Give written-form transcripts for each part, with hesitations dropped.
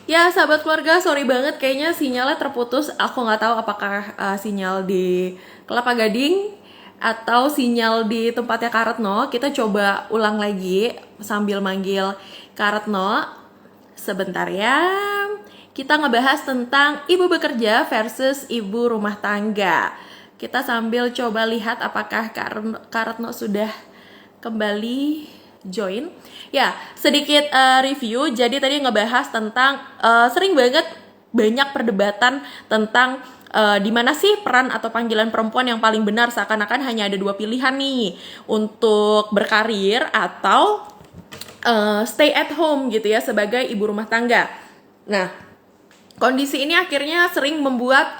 Ya, sahabat keluarga, sorry banget kayaknya sinyalnya terputus. Aku nggak tahu apakah sinyal di Kelapa Gading atau sinyal di tempatnya Kak Retno. Kita coba ulang lagi sambil manggil Kak Retno. Sebentar ya. Kita ngebahas tentang ibu bekerja versus ibu rumah tangga. Kita sambil coba lihat apakah Kak Retno sudah kembali join. Ya, sedikit review. Jadi tadi ngebahas tentang sering banget banyak perdebatan tentang di mana sih peran atau panggilan perempuan yang paling benar, seakan-akan hanya ada dua pilihan nih untuk berkarir atau stay at home gitu ya sebagai ibu rumah tangga. Nah, kondisi ini akhirnya sering membuat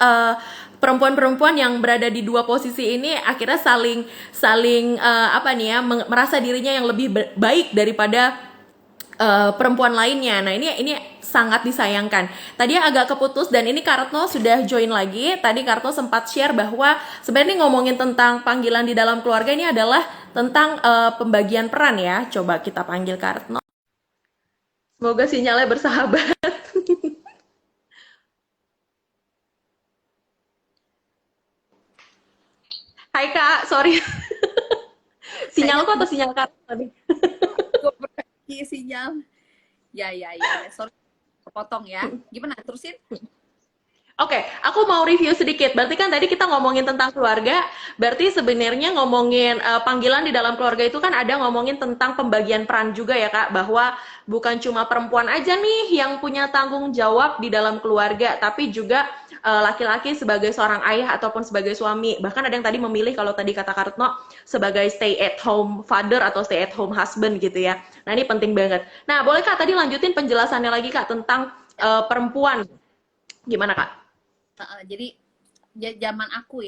perempuan-perempuan yang berada di dua posisi ini akhirnya saling merasa dirinya yang lebih baik daripada perempuan lainnya. Nah, ini sangat disayangkan. Tadi agak keputus dan ini Kak Retno sudah join lagi. Tadi Kak Retno sempat share bahwa sebenarnya ngomongin tentang panggilan di dalam keluarga ini adalah tentang pembagian peran ya. Coba kita panggil Kak Retno. Semoga sinyalnya bersahabat. Hai Kak, sorry. Kayaknya Sinyalku atau sinyal Kak tadi? pergi sinyal. Ya. Sorry, kepotong ya. Gimana? Terusin? Oke, aku mau review sedikit. Berarti kan tadi kita ngomongin tentang keluarga, berarti sebenarnya ngomongin panggilan di dalam keluarga itu kan ada ngomongin tentang pembagian peran juga ya Kak, bahwa bukan cuma perempuan aja nih yang punya tanggung jawab di dalam keluarga, tapi juga laki-laki sebagai seorang ayah ataupun sebagai suami. Bahkan ada yang tadi memilih kalau tadi kata Kak Retno sebagai stay at home father atau stay at home husband gitu ya. Nah, ini penting banget. Nah, boleh Kak tadi lanjutin penjelasannya lagi Kak tentang perempuan. Gimana Kak? Jadi zaman aku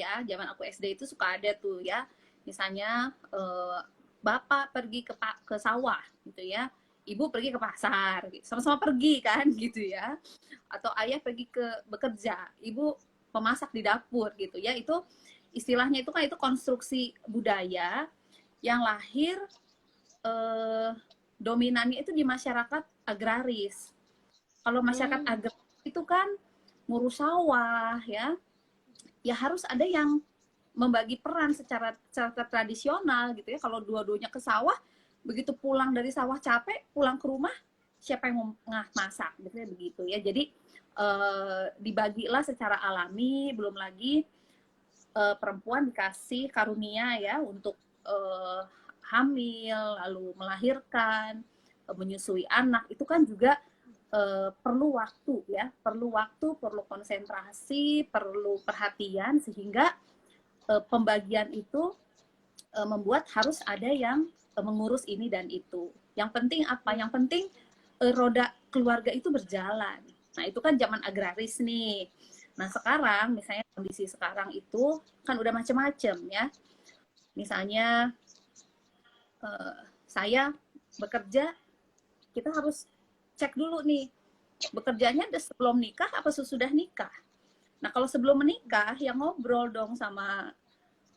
SD itu suka ada tuh ya. Misalnya bapak pergi ke sawah gitu ya. Ibu pergi ke pasar, gitu. Sama-sama pergi kan gitu ya. Atau ayah pergi ke bekerja, ibu memasak di dapur gitu ya. Itu istilahnya itu kan itu konstruksi budaya yang lahir eh, dominannya itu di masyarakat agraris. Kalau masyarakat Hmm. agraris itu kan ngurus sawah ya harus ada yang membagi peran secara tradisional gitu ya. Kalau dua-duanya ke sawah, begitu pulang dari sawah capek, pulang ke rumah siapa yang mau masak gitu ya, begitu ya. Jadi dibagilah secara alami, belum lagi perempuan dikasih karunia ya untuk hamil, lalu melahirkan, menyusui anak, itu kan juga perlu waktu ya, perlu waktu, perlu konsentrasi, perlu perhatian, sehingga pembagian itu membuat harus ada yang mengurus ini dan itu. Yang penting apa? Yang penting roda keluarga itu berjalan. Nah, itu kan zaman agraris nih. Nah, sekarang misalnya kondisi sekarang itu kan udah macam-macam ya. Misalnya saya bekerja, kita harus cek dulu nih, bekerjanya sebelum nikah apa sesudah nikah. Nah, kalau sebelum menikah ya ngobrol dong sama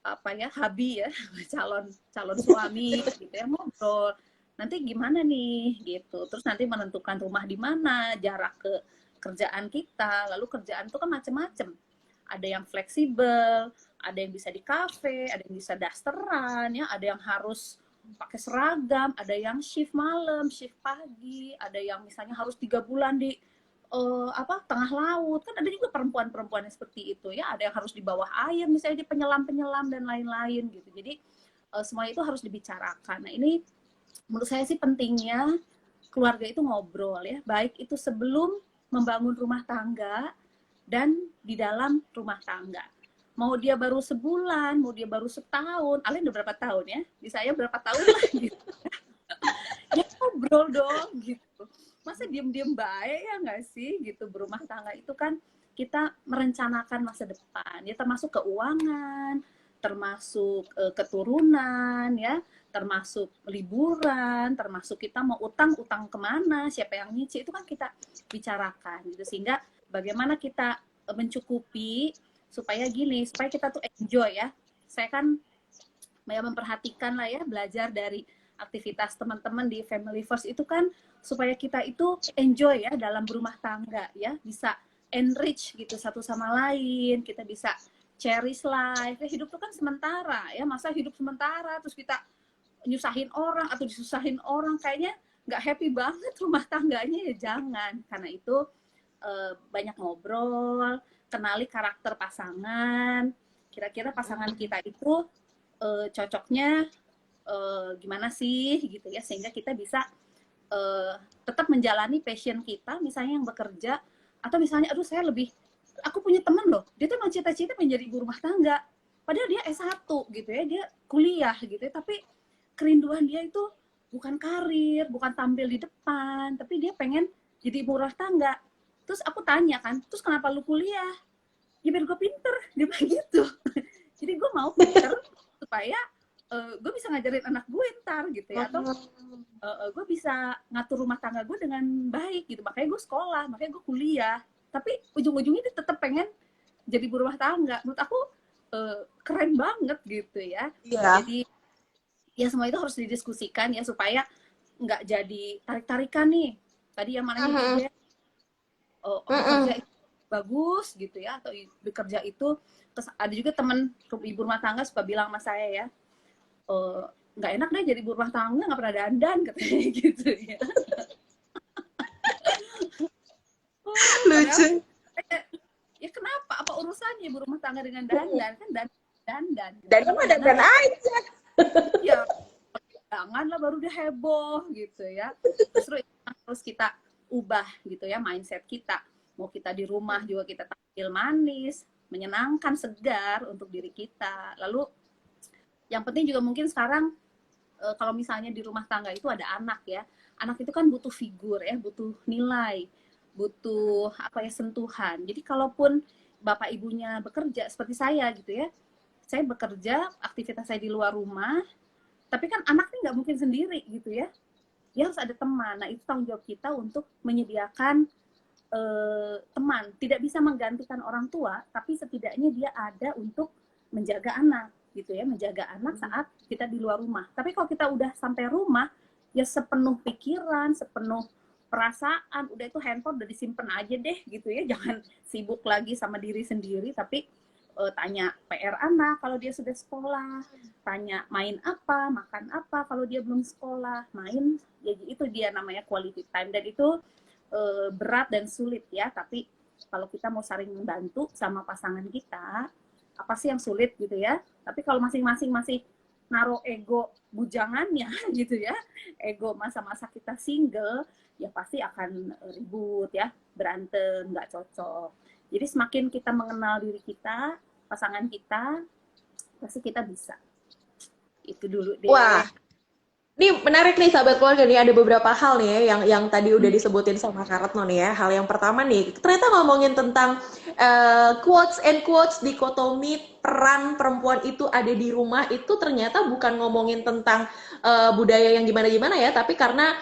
apa ya, habi ya, calon calon suami gitu ya, ngobrol. Nanti gimana nih gitu. Terus nanti menentukan rumah di mana, jarak ke kerjaan kita. Lalu kerjaan itu kan macam-macam. Ada yang fleksibel, ada yang bisa di kafe, ada yang bisa dasteran ya, ada yang harus pakai seragam, ada yang shift malam, shift pagi, ada yang misalnya harus 3 bulan di tengah laut, kan ada juga perempuan-perempuan yang seperti itu ya, ada yang harus di bawah air misalnya, di penyelam-penyelam dan lain-lain gitu. Jadi semua itu harus dibicarakan. Nah, ini menurut saya sih pentingnya keluarga itu ngobrol ya, baik itu sebelum membangun rumah tangga dan di dalam rumah tangga. Mau dia baru sebulan, mau dia baru setahun, Alin udah berapa tahun ya? Di saya berapa tahun lah gitu. Ya ngobrol dong gitu. Masa diem-diem baik ya nggak sih gitu. Berumah tangga itu kan kita merencanakan masa depan ya, termasuk keuangan, termasuk keturunan ya, termasuk liburan, termasuk kita mau utang kemana, siapa yang nyicil, itu kan kita bicarakan gitu. Sehingga bagaimana kita mencukupi supaya gini, supaya kita tuh enjoy ya. Saya kan memperhatikan lah ya, belajar dari aktivitas teman-teman di Family First itu kan supaya kita itu enjoy ya dalam berumah tangga ya, bisa enrich gitu satu sama lain, kita bisa cherish life. Ya, hidup itu kan sementara ya, masa hidup sementara terus kita nyusahin orang atau disusahin orang, kayaknya nggak happy banget rumah tangganya ya, jangan. Karena itu banyak ngobrol, kenali karakter pasangan, kira-kira pasangan kita itu cocoknya gimana sih gitu ya, sehingga kita bisa tetap menjalani passion kita, misalnya yang bekerja, atau misalnya aduh saya lebih, aku punya temen loh, dia tuh mau cita-cita menjadi ibu rumah tangga, padahal dia S1 gitu ya, dia kuliah gitu ya, tapi kerinduan dia itu bukan karir, bukan tampil di depan, tapi dia pengen jadi ibu rumah tangga. Terus aku tanya kan, terus kenapa lu kuliah? Ya biar gue pinter, dia bilang gitu. Jadi gue mau pinter supaya gue bisa ngajarin anak gue ntar gitu ya, atau gue bisa ngatur rumah tangga gue dengan baik gitu. Makanya gue sekolah, makanya gue kuliah. Tapi ujung-ujungnya dia tetap pengen jadi ibu rumah tangga. Menurut aku keren banget gitu ya. Iya. Jadi ya semua itu harus didiskusikan ya, supaya nggak jadi tarik-tarikan nih. Tadi yang mana juga bekerja itu bagus gitu ya, atau bekerja itu. Terus ada juga teman ibu rumah tangga suka bilang sama saya ya, nggak enak deh jadi ibu rumah tangga, nggak pernah dandan katanya gitu ya. Lucu. Ya kenapa? Apa urusannya ibu rumah tangga dengan dandan? Kan dandan. Dan kamu dandan aja. Ya, jangan lah baru dia heboh gitu ya. Justru itu harus kita ubah gitu ya mindset kita. Mau kita di rumah juga kita tampil manis, menyenangkan, segar untuk diri kita. Lalu yang penting juga mungkin sekarang kalau misalnya di rumah tangga itu ada anak ya. Anak itu kan butuh figur ya, butuh nilai, butuh apa ya, sentuhan. Jadi kalaupun bapak ibunya bekerja seperti saya gitu ya, saya bekerja, aktivitas saya di luar rumah, tapi kan anak ini nggak mungkin sendiri gitu ya. Dia harus ada teman. Nah itu tanggung jawab kita untuk menyediakan teman. Tidak bisa menggantikan orang tua, tapi setidaknya dia ada untuk menjaga anak gitu ya, menjaga anak saat kita di luar rumah. Tapi kalau kita udah sampai rumah, ya sepenuh pikiran, sepenuh perasaan, udah itu handphone udah disimpan aja deh gitu ya, jangan sibuk lagi sama diri sendiri, tapi tanya PR anak kalau dia sudah sekolah, tanya main apa, makan apa kalau dia belum sekolah, main, ya itu dia namanya quality time. Dan itu berat dan sulit ya, tapi kalau kita mau saling membantu sama pasangan kita, apa sih yang sulit gitu ya. Tapi kalau masing-masing masih naruh ego bujangannya gitu ya, ego masa-masa kita single, ya pasti akan ribut ya, berantem, nggak cocok. Jadi semakin kita mengenal diri kita, pasangan kita, pasti kita bisa. Itu dulu deh. Wah, ini menarik nih sahabat keluarga nih, ada beberapa hal nih ya yang tadi udah disebutin sama Kak Retno nih ya. Hal yang pertama nih, ternyata ngomongin tentang quotes and quotes, dikotomi peran perempuan itu ada di rumah, itu ternyata bukan ngomongin tentang budaya yang gimana-gimana ya, tapi karena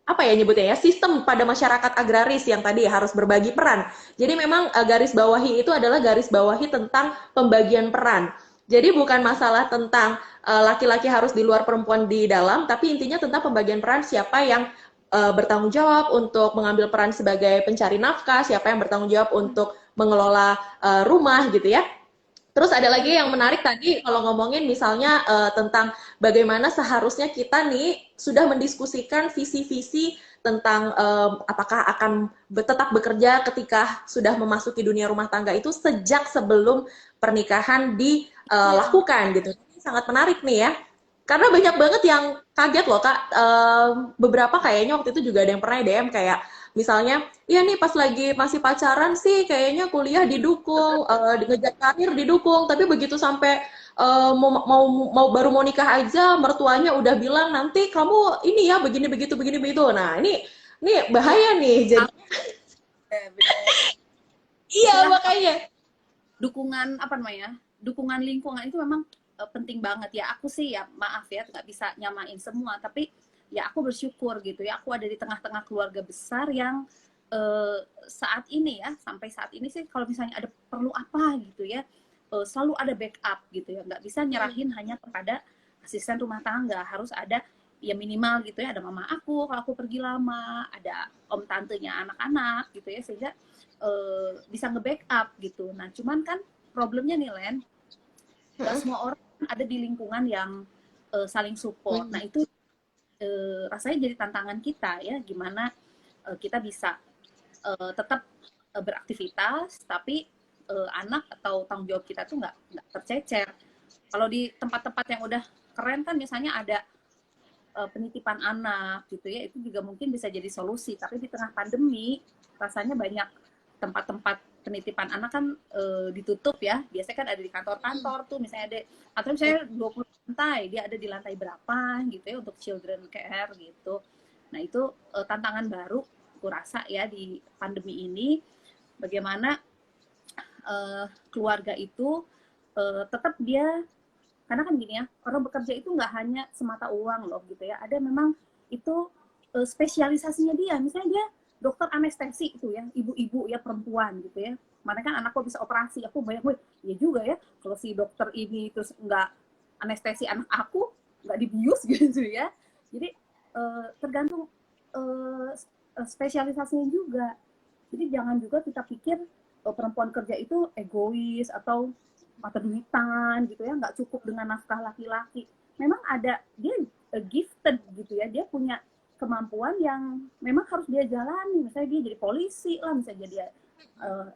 apa ya nyebutnya ya, sistem pada masyarakat agraris yang tadi harus berbagi peran. Jadi memang garis bawahi itu adalah garis bawahi tentang pembagian peran. Jadi bukan masalah tentang laki-laki harus di luar, perempuan di dalam, tapi intinya tentang pembagian peran, siapa yang bertanggung jawab untuk mengambil peran sebagai pencari nafkah, siapa yang bertanggung jawab untuk mengelola rumah gitu ya. Terus ada lagi yang menarik tadi kalau ngomongin misalnya tentang bagaimana seharusnya kita nih sudah mendiskusikan visi-visi tentang apakah akan tetap bekerja ketika sudah memasuki dunia rumah tangga itu sejak sebelum pernikahan dilakukan gitu. Ini sangat menarik nih ya. Karena banyak banget yang kaget loh Kak. Beberapa kayaknya waktu itu juga ada yang pernah DM kayak misalnya, iya nih pas lagi masih pacaran sih kayaknya kuliah didukung, ngejar karir didukung, tapi begitu sampai mau baru mau nikah aja mertuanya udah bilang nanti kamu ini ya begini begitu begini begitu. Nah, ini bahaya nih. Jadi iya makanya dukungan apa namanya? dukungan lingkungan itu memang penting banget ya. Aku sih ya maaf ya nggak bisa nyamain semua, tapi ya aku bersyukur gitu ya. Aku ada di tengah-tengah keluarga besar yang saat ini ya, sampai saat ini sih kalau misalnya ada perlu apa gitu ya, selalu ada backup gitu ya. Nggak bisa nyerahin hanya kepada asisten rumah tangga, harus ada ya minimal gitu ya, ada mama aku kalau aku pergi lama, ada om tantenya anak-anak gitu ya, sehingga bisa nge-backup gitu. Nah cuman kan problemnya nih Len, nggak semua orang ada di lingkungan yang saling support. Nah itu rasanya jadi tantangan kita ya, gimana kita bisa tetap beraktivitas tapi anak atau tanggung jawab kita tuh nggak tercecer. Kalau di tempat-tempat yang udah keren kan misalnya ada penitipan anak gitu ya, itu juga mungkin bisa jadi solusi. Tapi di tengah pandemi rasanya banyak tempat-tempat penitipan anak kan ditutup ya. Biasanya kan ada di kantor-kantor tuh, misalnya ada, atau misalnya 20 lantai, dia ada di lantai berapa gitu ya untuk children care gitu. Nah itu tantangan baru aku rasa ya di pandemi ini, bagaimana keluarga itu tetap dia, karena kan gini ya, orang bekerja itu nggak hanya semata uang loh gitu ya, ada memang itu spesialisasinya dia, misalnya dia dokter anestesi itu ya, ibu-ibu ya perempuan gitu ya, mana kan anakku bisa operasi, aku banyak gue, ya juga ya, kalau si dokter ini terus nggak anestesi anak aku, nggak dibius gitu ya, jadi tergantung spesialisasinya juga, jadi jangan juga kita pikir perempuan kerja itu egois atau mata duitan gitu ya, nggak cukup dengan nafkah laki-laki. Memang ada, dia gifted gitu ya, dia punya kemampuan yang memang harus dia jalani. Misalnya dia jadi polisi lah, misalnya jadi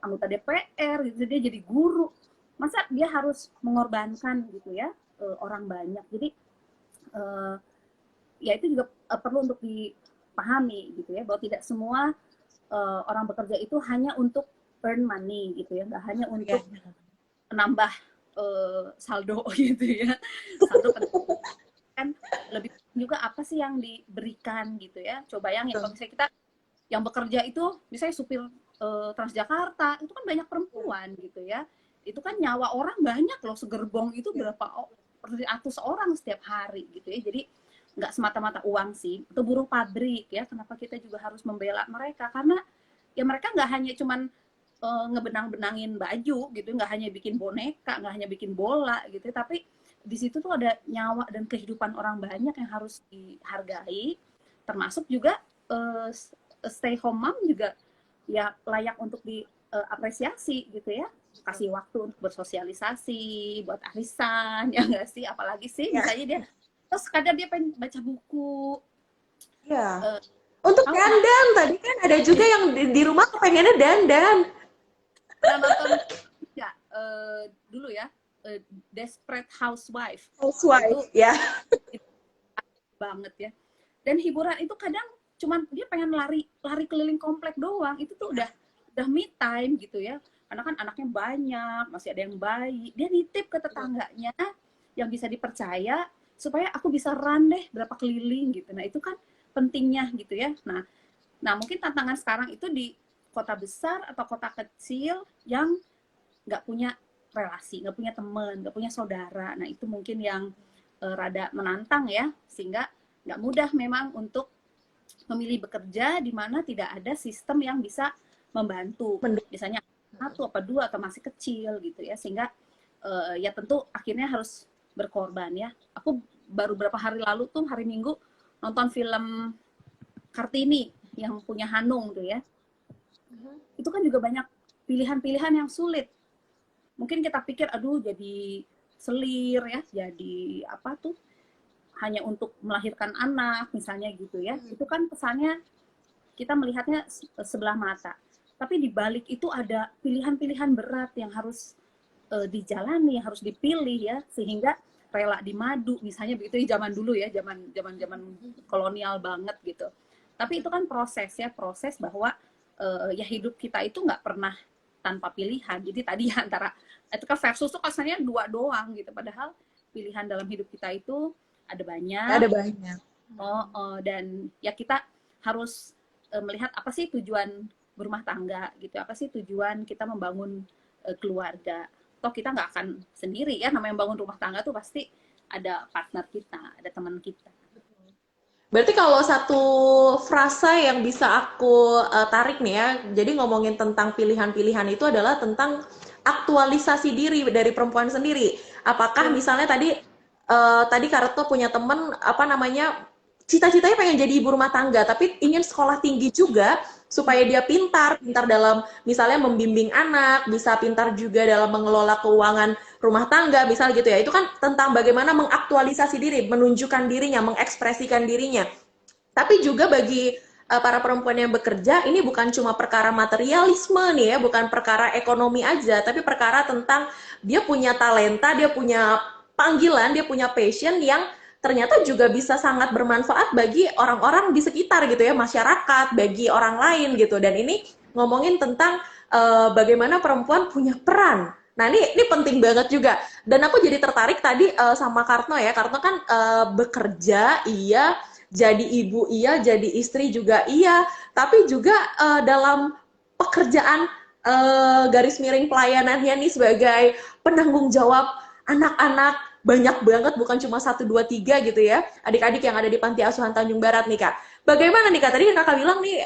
anggota DPR gitu, dia jadi guru. Masa dia harus mengorbankan gitu ya orang banyak. Jadi ya itu juga perlu untuk dipahami gitu ya, bahwa tidak semua orang bekerja itu hanya untuk earn money gitu ya, nggak hanya untuk menambah saldo gitu ya, saldo kan lebih juga apa sih yang diberikan gitu ya. Coba bayangin kalau misalnya kita yang bekerja itu misalnya supir Transjakarta, itu kan banyak perempuan gitu ya, itu kan nyawa orang banyak loh, segerbong itu berapa ratus orang setiap hari gitu ya. Jadi nggak semata-mata uang sih. Atau buruh pabrik ya, kenapa kita juga harus membela mereka, karena ya mereka nggak hanya cuman ngebenang-benangin baju gitu, nggak hanya bikin boneka, nggak hanya bikin bola gitu, tapi di situ tuh ada nyawa dan kehidupan orang banyak yang harus dihargai, termasuk juga stay home mom juga ya layak untuk diapresiasi gitu ya, kasih waktu untuk bersosialisasi, buat arisan ya nggak sih, apalagi sih misalnya dia terus kadang dia pengen baca buku. Ya. Untuk dandan tadi kan ada juga yang di rumah pengennya dandan. Pernah nonton nggak dulu ya Desperate Housewife? Housewife ya. Itu banget ya. Dan hiburan itu kadang cuman dia pengen lari keliling komplek doang. Itu tuh udah me time gitu ya. Karena kan anaknya banyak, masih ada yang bayi. Dia nitip ke tetangganya yang bisa dipercaya supaya aku bisa run deh berapa keliling gitu. Nah itu kan pentingnya gitu ya. Nah mungkin tantangan sekarang itu di kota besar atau kota kecil yang nggak punya relasi, nggak punya teman, nggak punya saudara. Nah itu mungkin yang rada menantang ya, sehingga nggak mudah memang untuk memilih bekerja di mana tidak ada sistem yang bisa membantu. Misalnya satu apa dua atau masih kecil gitu ya, sehingga ya tentu akhirnya harus berkorban ya. Aku baru beberapa hari lalu tuh hari Minggu nonton film Kartini yang punya Hanung tuh ya. Itu kan juga banyak pilihan-pilihan yang sulit. Mungkin kita pikir, aduh jadi selir ya, jadi apa tuh, hanya untuk melahirkan anak misalnya gitu ya. Itu kan pesannya kita melihatnya sebelah mata. Tapi di balik itu ada pilihan-pilihan berat yang harus dijalani, yang harus dipilih ya, sehingga rela dimadu misalnya begitu ya, zaman dulu ya, zaman kolonial banget gitu. Tapi itu kan proses ya, proses bahwa ya hidup kita itu nggak pernah tanpa pilihan. Jadi tadi antara itu kan versus tuh kesannya dua doang gitu, padahal pilihan dalam hidup kita itu ada banyak. Ada banyak. Dan ya kita harus melihat apa sih tujuan berumah tangga gitu, apa sih tujuan kita membangun keluarga. toh kita nggak akan sendiri ya, namanya bangun rumah tangga tuh pasti ada partner kita, ada teman kita. Berarti kalau satu frasa yang bisa aku tarik nih ya, jadi ngomongin tentang pilihan-pilihan itu adalah tentang aktualisasi diri dari perempuan sendiri. Apakah misalnya tadi Kak Retno punya temen apa namanya cita-citanya pengen jadi ibu rumah tangga, tapi ingin sekolah tinggi juga supaya dia pintar dalam misalnya membimbing anak, bisa pintar juga dalam mengelola keuangan rumah tangga, misal gitu ya. Itu kan tentang bagaimana mengaktualisasi diri, menunjukkan dirinya, mengekspresikan dirinya. Tapi juga bagi para perempuan yang bekerja, ini bukan cuma perkara materialisme nih ya, bukan perkara ekonomi aja, tapi perkara tentang dia punya talenta, dia punya panggilan, dia punya passion yang ternyata juga bisa sangat bermanfaat bagi orang-orang di sekitar gitu ya, masyarakat, bagi orang lain gitu. Dan ini ngomongin tentang bagaimana perempuan punya peran. Nah, ini penting banget juga. Dan aku jadi tertarik tadi sama Kartno ya. Kartno kan bekerja, iya, jadi ibu iya, jadi istri juga iya, tapi juga dalam pekerjaan garis miring pelayanannya nih sebagai penanggung jawab anak-anak banyak banget, bukan cuma 1, 2, 3 gitu ya, adik-adik yang ada di Panti Asuhan Tanjung Barat nih Kak. Bagaimana nih Kak, tadi Kakak bilang nih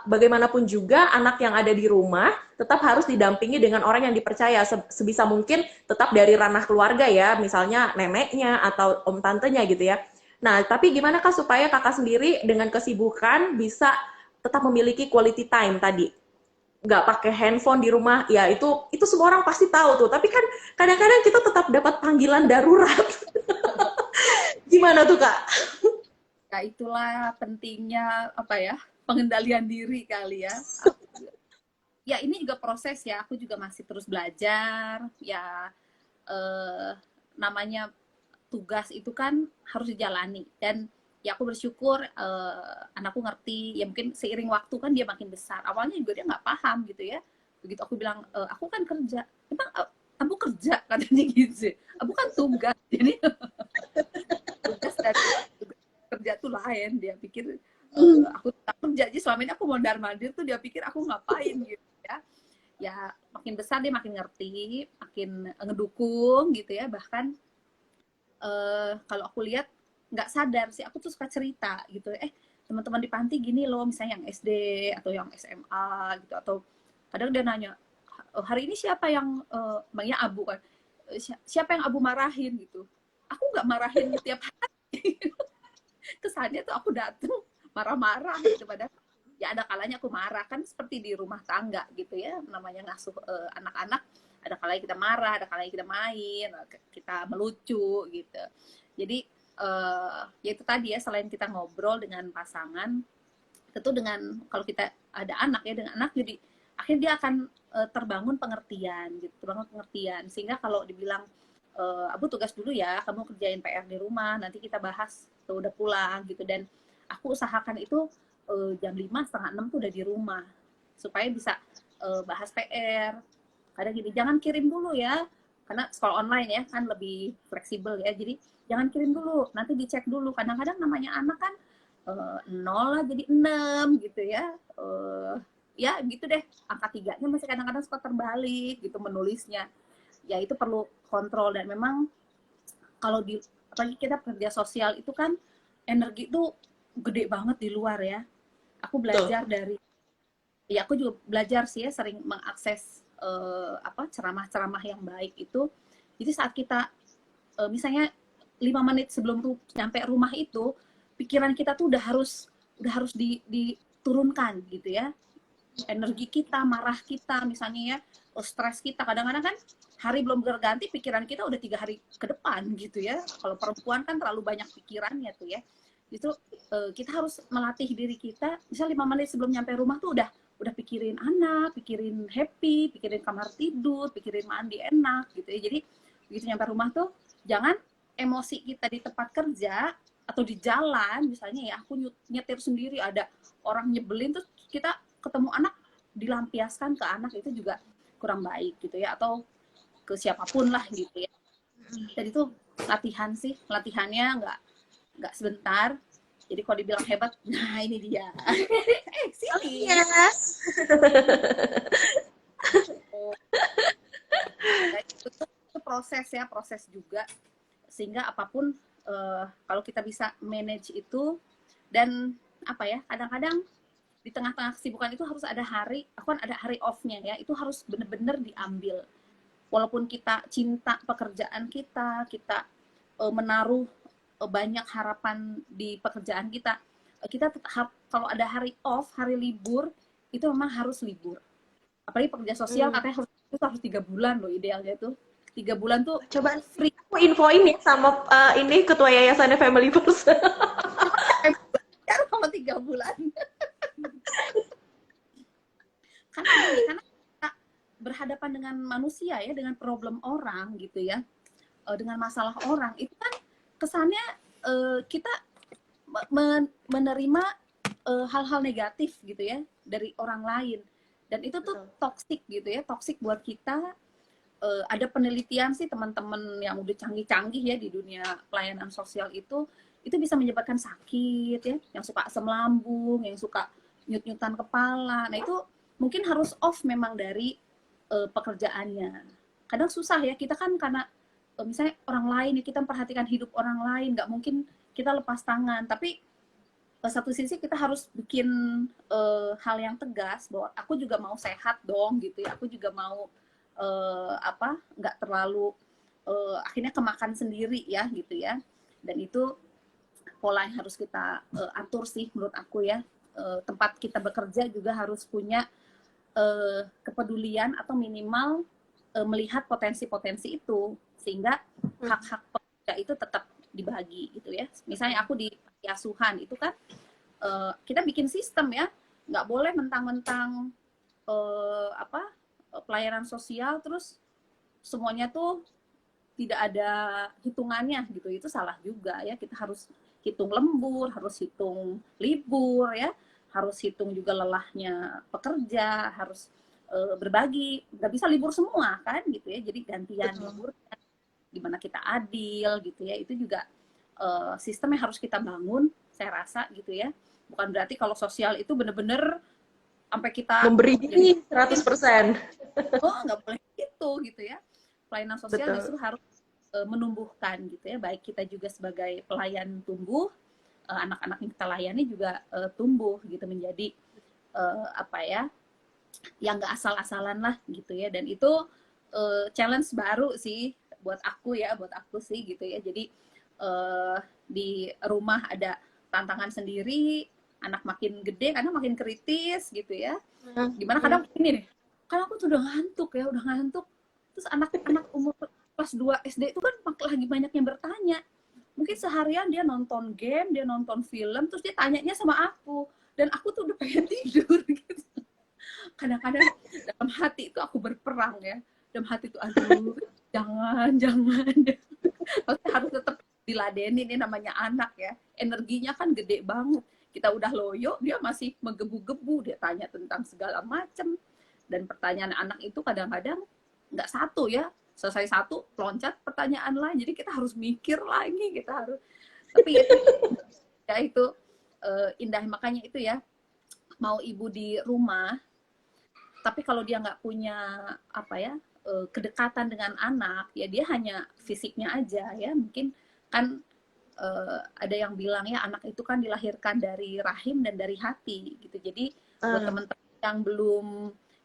bagaimanapun juga anak yang ada di rumah tetap harus didampingi dengan orang yang dipercaya, sebisa mungkin tetap dari ranah keluarga ya, misalnya neneknya atau om tantenya gitu ya. Nah, tapi gimana Kak supaya Kakak sendiri dengan kesibukan bisa tetap memiliki quality time tadi? Nggak pakai handphone di rumah, ya itu semua orang pasti tahu tuh. Tapi kan kadang-kadang kita tetap dapat panggilan darurat. Gimana tuh Kak? Ya itulah pentingnya apa ya, pengendalian diri kali ya. Ya ini juga proses ya, aku juga masih terus belajar ya. Namanya tugas itu kan harus dijalani, dan ya aku bersyukur anakku ngerti, ya mungkin seiring waktu kan dia makin besar. Awalnya juga dia nggak paham gitu ya, begitu aku bilang aku kan kerja, emang aku kerja katanya gitu, aku kan tugas, jadi tugas dan kerja tuh lain. Dia pikir aku kerja aja, selama ini aku mondar mandir tuh dia pikir aku ngapain gitu ya. Ya makin besar dia makin ngerti, makin ngedukung gitu ya. Bahkan kalau aku lihat nggak sadar sih, aku tuh suka cerita gitu, teman-teman di panti gini loh, misalnya yang SD atau yang SMA gitu, atau kadang dia nanya hari ini siapa yang bangnya Abu kan, siapa yang Abu marahin gitu. Aku nggak marahin tiap hari. Kesannya tuh aku dateng marah-marah gitu, padahal ya ada kalanya aku marah, kan seperti di rumah tangga gitu ya, namanya ngasuh anak-anak, ada kalanya kita marah, ada kalanya kita main, kita melucu gitu. Jadi ya itu tadi ya, selain kita ngobrol dengan pasangan, tentu dengan kalau kita ada anak ya, dengan anak jadi akhirnya dia akan terbangun pengertian gitu, terbangun pengertian, sehingga kalau dibilang Abu tugas dulu ya, kamu kerjain PR di rumah, nanti kita bahas tuh udah pulang gitu. Dan aku usahakan itu jam 5, setengah 6 tuh udah di rumah, supaya bisa bahas PR. Kadang gini, jangan kirim dulu ya, karena sekolah online ya kan lebih fleksibel ya, jadi jangan kirim dulu, nanti dicek dulu. Kadang-kadang namanya anak kan 0 lah jadi 6 gitu ya, ya gitu deh, angka 3-nya masih kadang-kadang suka terbalik gitu menulisnya. Ya itu perlu kontrol. Dan memang kalau di apalagi kita kerja sosial itu kan energi itu gede banget di luar ya. Aku belajar dari, ya aku juga belajar sih ya, sering mengakses ceramah-ceramah yang baik itu. Jadi saat kita misalnya 5 menit sebelum nyampe rumah itu, pikiran kita tuh udah harus diturunkan gitu ya. Energi kita, marah kita misalnya ya, stres kita, kadang-kadang kan hari belum berganti pikiran kita udah 3 hari ke depan gitu ya. Kalau perempuan kan terlalu banyak pikirannya tuh ya. Itu kita harus melatih diri kita, misal 5 menit sebelum nyampe rumah tuh udah pikirin anak, pikirin happy, pikirin kamar tidur, pikirin mandi enak gitu ya. Jadi begitu nyampe rumah tuh jangan emosi kita di tempat kerja atau di jalan misalnya ya, aku nyetir sendiri ada orang nyebelin terus kita ketemu anak dilampiaskan ke anak, itu juga kurang baik gitu ya, atau ke siapapun lah gitu ya. Jadi itu latihan sih, latihannya nggak sebentar. Jadi kalau dibilang hebat, nah ini dia. Sini. Yes. Nah, itu proses ya, proses juga, sehingga apapun kalau kita bisa manage itu. Dan apa ya, kadang-kadang di tengah-tengah kesibukan itu harus ada hari, aku kan ada hari off-nya ya, itu harus bener-bener diambil. Walaupun kita cinta pekerjaan kita, kita menaruh banyak harapan di pekerjaan kita, kita tetap kalau ada hari off, hari libur, itu memang harus libur. Apalagi pekerja sosial katanya harus 3 bulan loh idealnya tuh. 3 bulan tuh Coba free. aku infoin ya sama ini ketua yayasannya Family First. Kalau 3 bulan. Karena kita berhadapan dengan manusia ya, dengan problem orang gitu ya, dengan masalah orang, itu kan kesannya kita menerima hal-hal negatif gitu ya dari orang lain, dan itu tuh toksik gitu ya, toksik buat kita. Ada penelitian sih teman-teman yang udah canggih-canggih ya di dunia pelayanan sosial itu bisa menyebabkan sakit ya, yang suka asam lambung, yang suka nyut-nyutan kepala. Nah itu mungkin harus off memang dari pekerjaannya. Kadang susah ya, kita kan karena misalnya orang lain, kita memperhatikan hidup orang lain, nggak mungkin kita lepas tangan. Tapi satu sisi kita harus bikin hal yang tegas bahwa aku juga mau sehat dong gitu ya, aku juga mau nggak terlalu akhirnya kemakan sendiri ya gitu ya. Dan itu pola yang harus kita atur sih menurut aku ya. Tempat kita bekerja juga harus punya kepedulian atau minimal melihat potensi-potensi itu, sehingga hak-hak pekerja itu tetap dibagi gitu ya. Misalnya aku di asuhan itu kan kita bikin sistem ya, nggak boleh mentang-mentang pelayanan sosial terus semuanya tuh tidak ada hitungannya gitu. Itu salah juga ya. Kita harus hitung lembur, harus hitung libur ya, harus hitung juga lelahnya pekerja, harus berbagi. Nggak bisa libur semua kan gitu ya, jadi gantian libur, gimana kita adil gitu ya. Itu juga sistem yang harus kita bangun, saya rasa gitu ya. Bukan berarti kalau sosial itu bener-bener sampai kita memberi diri 100%. Oh, nggak boleh gitu ya. Pelayanan sosial justru harus menumbuhkan gitu ya. Baik kita juga sebagai pelayan tumbuh, anak-anak yang kita layani juga tumbuh gitu menjadi yang nggak asal-asalan lah gitu ya. Dan itu challenge baru sih buat aku sih gitu ya. Jadi di rumah ada tantangan sendiri, anak makin gede karena makin kritis gitu ya. Gimana kadang ini nih, kan aku tuh udah ngantuk. Terus anak-anak umur kelas 2 SD itu kan lagi banyak yang bertanya. Mungkin seharian dia nonton game, dia nonton film, terus dia tanyanya sama aku. Dan aku tuh udah pengen tidur gitu. Kadang-kadang dalam hati itu aku berperang ya. Dalam hati itu, aduh, jangan. Maksudnya harus tetap diladeni, ini namanya anak ya. Energinya kan gede banget. Kita udah loyo, dia masih menggebu-gebu. Dia tanya tentang segala macam. Dan pertanyaan anak itu kadang-kadang nggak satu ya. Selesai satu, loncat pertanyaan lain. Jadi kita harus mikir lagi, tapi itu indah. Makanya itu ya, mau ibu di rumah, tapi kalau dia nggak punya kedekatan dengan anak, ya dia hanya fisiknya aja ya. Mungkin kan ada yang bilang ya, anak itu kan dilahirkan dari rahim dan dari hati gitu. Jadi buat teman-teman yang belum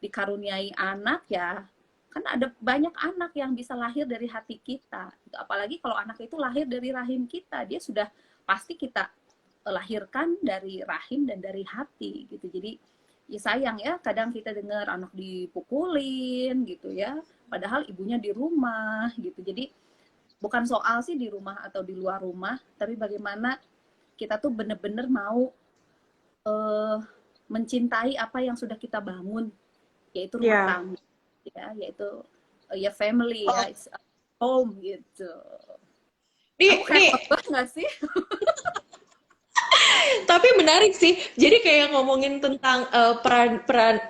dikaruniai anak ya, kan ada banyak anak yang bisa lahir dari hati kita. Apalagi kalau anak itu lahir dari rahim kita, dia sudah pasti kita lahirkan dari rahim dan dari hati gitu. Jadi ya sayang ya, kadang kita dengar anak dipukulin gitu ya, padahal ibunya di rumah gitu. Jadi bukan soal sih di rumah atau di luar rumah, tapi bagaimana kita tuh bener-bener mau mencintai apa yang sudah kita bangun, yaitu rumah tangga. Ya, yaitu ya family ya, it's a home gitu. Kamu kayak nggak sih? Tapi menarik sih. Jadi kayak ngomongin tentang peran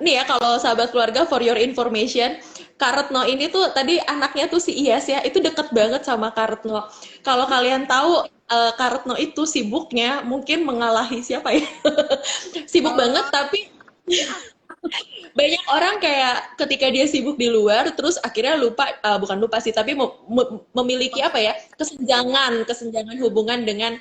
nih ya, kalau sahabat keluarga, for your information, Kak Retno ini tuh tadi anaknya tuh si Iyas ya, itu deket banget sama Kak Retno. Kalau kalian tahu Kak Retno itu sibuknya mungkin mengalahi siapa ya? Sibuk banget, tapi Banyak orang kayak ketika dia sibuk di luar terus akhirnya lupa, bukan lupa sih, tapi memiliki apa ya, kesenjangan hubungan dengan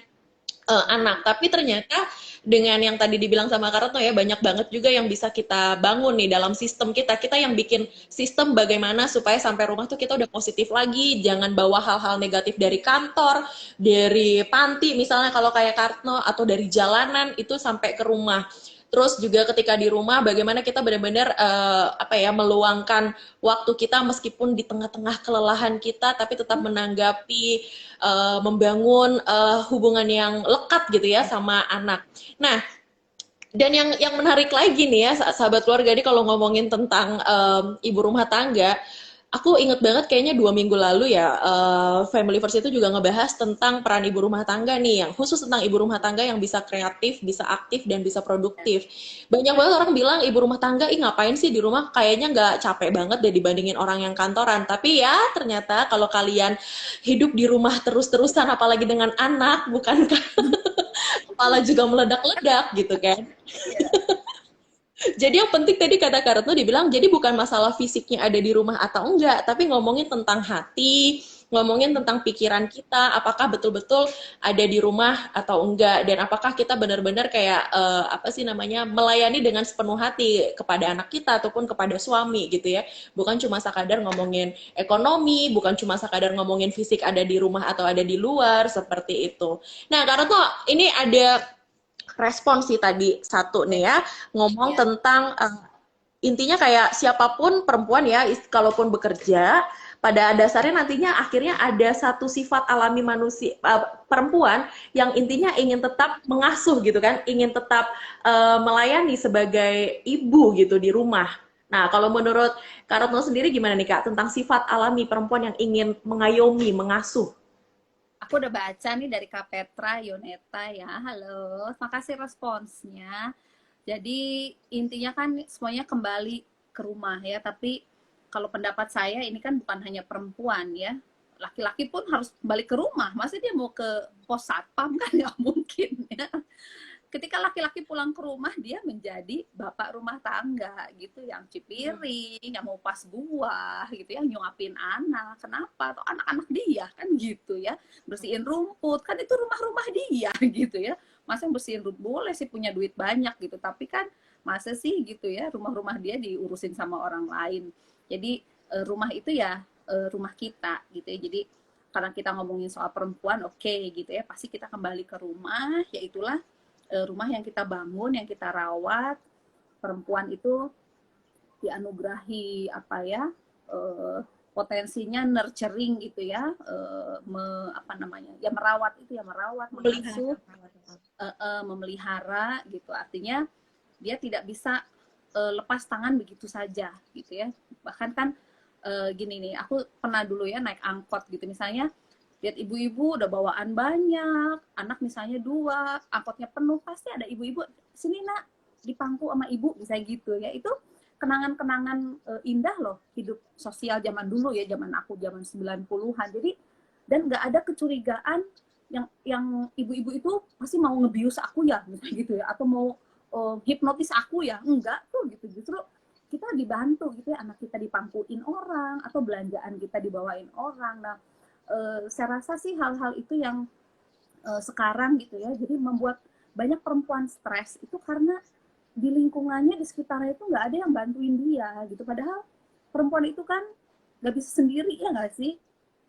anak. Tapi ternyata dengan yang tadi dibilang sama Karetno ya, banyak banget juga yang bisa kita bangun nih dalam sistem kita. Kita yang bikin sistem bagaimana supaya sampai rumah tuh kita udah positif lagi, jangan bawa hal-hal negatif dari kantor, dari panti misalnya kalau kayak Karetno, atau dari jalanan itu sampai ke rumah. Terus juga ketika di rumah bagaimana kita benar-benar apa ya, meluangkan waktu kita meskipun di tengah-tengah kelelahan kita tapi tetap menanggapi, membangun hubungan yang lekat gitu ya sama anak. Nah, dan yang menarik lagi nih ya, sahabat keluarga, ini kalau ngomongin tentang ibu rumah tangga, aku inget banget kayaknya 2 minggu lalu ya, Family First itu juga ngebahas tentang peran ibu rumah tangga nih, yang khusus tentang ibu rumah tangga yang bisa kreatif, bisa aktif, dan bisa produktif. Banyak banget orang bilang ibu rumah tangga, ih ngapain sih di rumah, kayaknya nggak capek banget deh dibandingin orang yang kantoran. Tapi ya ternyata kalau kalian hidup di rumah terus-terusan, apalagi dengan anak, bukankah kepala juga meledak-ledak gitu kan. Iya. Jadi yang penting tadi kata Kak Retno dibilang, jadi bukan masalah fisiknya ada di rumah atau enggak, tapi ngomongin tentang hati, ngomongin tentang pikiran kita, apakah betul-betul ada di rumah atau enggak, dan apakah kita benar-benar kayak apa sih namanya, melayani dengan sepenuh hati kepada anak kita ataupun kepada suami gitu ya. Bukan cuma sekadar ngomongin ekonomi, bukan cuma sekadar ngomongin fisik ada di rumah atau ada di luar, seperti itu. Nah, Kak Retno, ini ada respon sih tadi satu nih ya, ngomong Ya. tentang intinya kayak siapapun perempuan ya, kalaupun bekerja, pada dasarnya nantinya akhirnya ada satu sifat alami manusia, perempuan, yang intinya ingin tetap mengasuh gitu kan, ingin tetap melayani sebagai ibu gitu di rumah. Nah, kalau menurut Kak Retno sendiri gimana nih Kak, tentang sifat alami perempuan yang ingin mengayomi, mengasuh? Aku udah baca nih dari Kak Petra Yoneta ya. Halo, makasih responsnya. Jadi intinya kan semuanya kembali ke rumah ya, tapi kalau pendapat saya ini kan bukan hanya perempuan ya. Laki-laki pun harus balik ke rumah. Masa dia mau ke pos satpam kan nggak mungkin ya. Ketika laki-laki pulang ke rumah dia menjadi bapak rumah tangga gitu, yang cuci piring, yang mau pas buah gitu ya, nyuapin anak. Kenapa? Atau anak-anak dia kan gitu ya, bersihin rumput kan itu rumah-rumah dia gitu ya. Masa yang bersihin rumput boleh sih punya duit banyak gitu, tapi kan masa sih gitu ya rumah-rumah dia diurusin sama orang lain. Jadi rumah itu ya rumah kita gitu ya. Jadi karena kita ngomongin soal perempuan, oke gitu ya, pasti kita kembali ke rumah, yaitulah rumah yang kita bangun, yang kita rawat. Perempuan itu dianugerahi apa ya, potensinya nurturing gitu ya, apa namanya ya, merawat itu ya, merawat, mengasuh, memelihara gitu. Artinya dia tidak bisa lepas tangan begitu saja gitu ya. Bahkan kan gini nih, aku pernah dulu ya naik angkot gitu misalnya, lihat ibu-ibu udah bawaan banyak, anak misalnya 2, angkotnya penuh, pasti ada ibu-ibu, sini nak, dipangku sama ibu, bisa gitu ya. Itu kenangan-kenangan indah loh, hidup sosial zaman dulu ya, zaman aku, zaman 90-an. Jadi, dan nggak ada kecurigaan yang ibu-ibu itu pasti mau ngebius aku ya, misalnya gitu ya, atau mau hipnotis aku ya, enggak tuh gitu. Justru kita dibantu gitu ya, anak kita dipangkuin orang, atau belanjaan kita dibawain orang. Nah, saya rasa sih hal-hal itu yang sekarang gitu ya, jadi membuat banyak perempuan stres itu karena di lingkungannya, di sekitarnya itu nggak ada yang bantuin dia gitu. Padahal perempuan itu kan nggak bisa sendiri ya, nggak sih,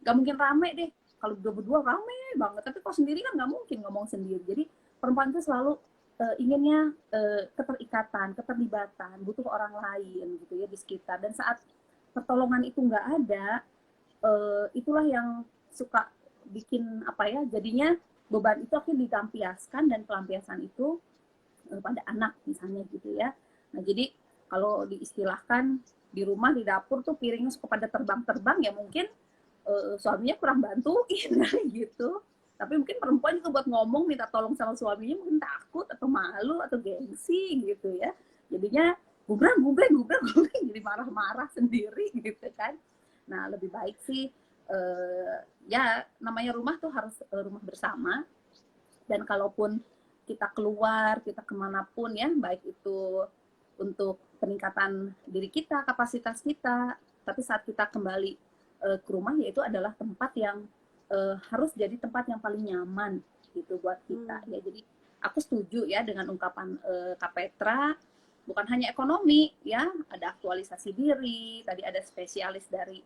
nggak mungkin rame deh. Kalau berdua-berdua rame banget, tapi kalau sendiri kan nggak mungkin ngomong sendiri. Jadi perempuan itu selalu inginnya keterikatan, keterlibatan, butuh orang lain gitu ya di sekitar. Dan saat pertolongan itu nggak ada, itulah yang suka bikin apa ya, jadinya beban itu akhirnya dilampiaskan, dan pelampiasan itu pada anak misalnya gitu ya. Nah jadi kalau diistilahkan di rumah, di dapur tuh piringnya suka pada terbang-terbang ya, mungkin suaminya kurang bantuin gitu. Tapi mungkin perempuan juga buat ngomong minta tolong sama suaminya mungkin takut atau malu atau gengsi gitu ya. Jadinya gubrang jadi marah-marah sendiri gitu kan. Nah lebih baik sih ya, namanya rumah tuh harus rumah bersama. Dan kalaupun kita keluar, kita kemanapun ya, baik itu untuk peningkatan diri kita, kapasitas kita. Tapi saat kita kembali ke rumah, yaitu adalah tempat yang harus jadi tempat yang paling nyaman gitu buat kita. Ya, jadi aku setuju ya dengan ungkapan Kak Petra, bukan hanya ekonomi ya, ada aktualisasi diri, tadi ada spesialis dari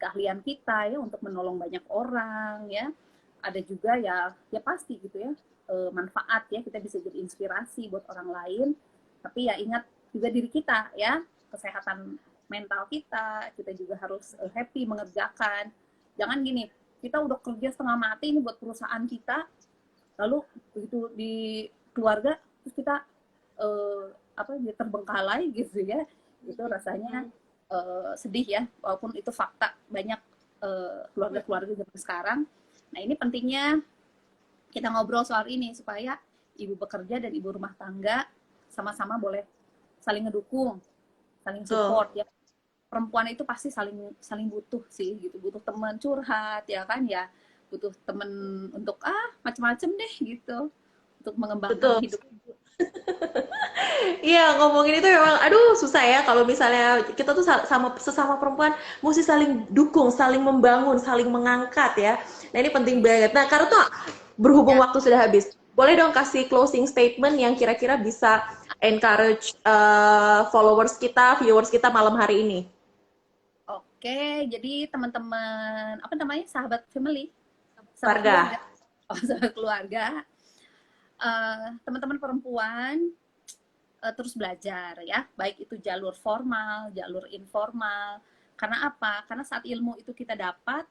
keahlian kita ya untuk menolong banyak orang ya. Ada juga ya pasti gitu ya manfaat ya, kita bisa jadi inspirasi buat orang lain. Tapi ya ingat juga diri kita ya, kesehatan mental kita juga harus happy mengerjakan. Jangan gini, kita udah kerja setengah mati ini buat perusahaan kita, lalu begitu di keluarga terus kita terbengkalai gitu ya, itu rasanya sedih ya, walaupun itu fakta banyak keluarga-keluarga zaman sekarang. Nah, ini pentingnya kita ngobrol soal ini supaya ibu bekerja dan ibu rumah tangga sama-sama boleh saling ngedukung, saling support ya. Perempuan itu pasti saling butuh sih gitu, butuh teman curhat ya kan ya, butuh teman untuk macam-macam deh gitu, untuk mengembangkan hidup. Iya, ngomongin itu memang, aduh susah ya kalau misalnya kita tuh sesama perempuan mesti saling dukung, saling membangun, saling mengangkat ya. Nah ini penting banget. Nah karena tuh berhubung waktu sudah habis, boleh dong kasih closing statement yang kira-kira bisa encourage followers kita, viewers kita malam hari ini. Oke, jadi teman-teman apa namanya, sahabat family, Keluarga. sahabat keluarga, teman-teman perempuan terus belajar ya, baik itu jalur formal, jalur informal. Karena apa? Karena saat ilmu itu kita dapat,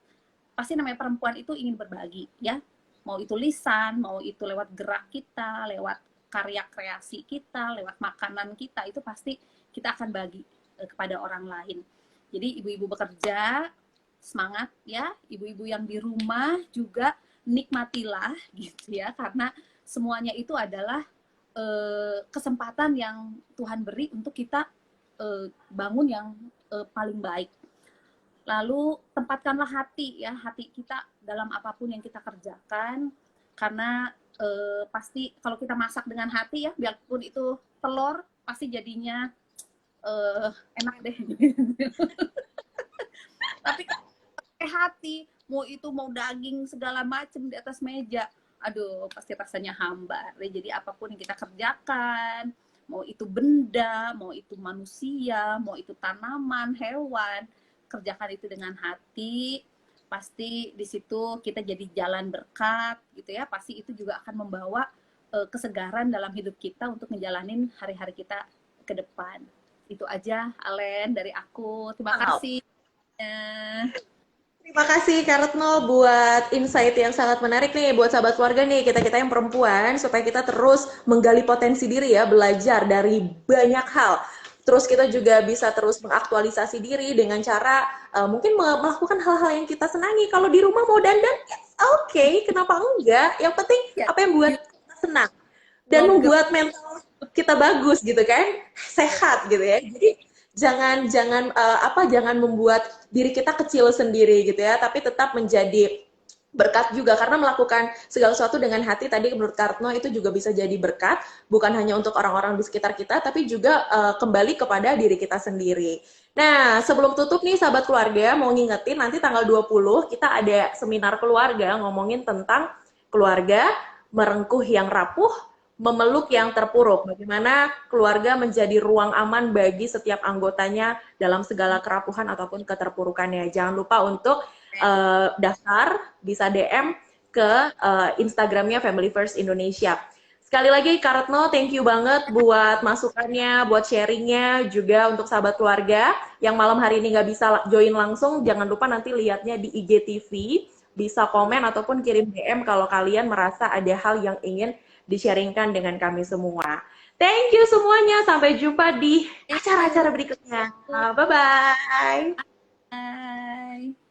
pasti namanya perempuan itu ingin berbagi ya. Mau itu lisan, mau itu lewat gerak kita, lewat karya kreasi kita, lewat makanan kita, itu pasti kita akan bagi kepada orang lain. Jadi ibu-ibu bekerja, semangat ya. Ibu-ibu yang di rumah juga nikmatilah gitu ya, karena semuanya itu adalah kesempatan yang Tuhan beri untuk kita bangun yang paling baik. Lalu tempatkanlah hati ya, hati kita dalam apapun yang kita kerjakan, karena pasti kalau kita masak dengan hati ya, biarpun itu telur pasti jadinya enak deh. Tapi pakai hati, mau itu mau daging segala macam di atas meja, aduh pasti rasanya hambar. Jadi apapun yang kita kerjakan, mau itu benda, mau itu manusia, mau itu tanaman, hewan, kerjakan itu dengan hati, pasti di situ kita jadi jalan berkat gitu ya. Pasti itu juga akan membawa kesegaran dalam hidup kita untuk ngejalanin hari-hari kita ke depan. Itu aja Alen dari aku. Terima kasih. Terima kasih Kak Retno buat insight yang sangat menarik nih buat sahabat keluarga nih, kita-kita yang perempuan, supaya kita terus menggali potensi diri ya, belajar dari banyak hal. Terus kita juga bisa terus mengaktualisasi diri dengan cara mungkin melakukan hal-hal yang kita senangi. Kalau di rumah mau dandan, it's okay, kenapa enggak? Yang penting apa yang buat kita senang dan membuat mental kita bagus gitu kan, sehat gitu ya. Jadi jangan membuat diri kita kecil sendiri gitu ya, tapi tetap menjadi berkat juga, karena melakukan segala sesuatu dengan hati tadi menurut Kartno itu juga bisa jadi berkat, bukan hanya untuk orang-orang di sekitar kita, tapi juga kembali kepada diri kita sendiri. Nah, sebelum tutup nih sahabat keluarga, mau ngingetin nanti tanggal 20 kita ada seminar keluarga ngomongin tentang keluarga, merengkuh yang rapuh, memeluk yang terpuruk. Bagaimana keluarga menjadi ruang aman bagi setiap anggotanya dalam segala kerapuhan ataupun keterpurukannya. Jangan lupa untuk daftar, bisa DM ke Instagramnya Family First Indonesia. Sekali lagi Kak Retno, thank you banget buat masukannya, buat sharingnya, juga untuk sahabat keluarga yang malam hari ini nggak bisa join langsung, jangan lupa nanti lihatnya di IGTV, bisa komen ataupun kirim DM kalau kalian merasa ada hal yang ingin di-sharingkan dengan kami semua. Thank you semuanya. Sampai jumpa di acara-acara berikutnya. Bye-bye. Bye.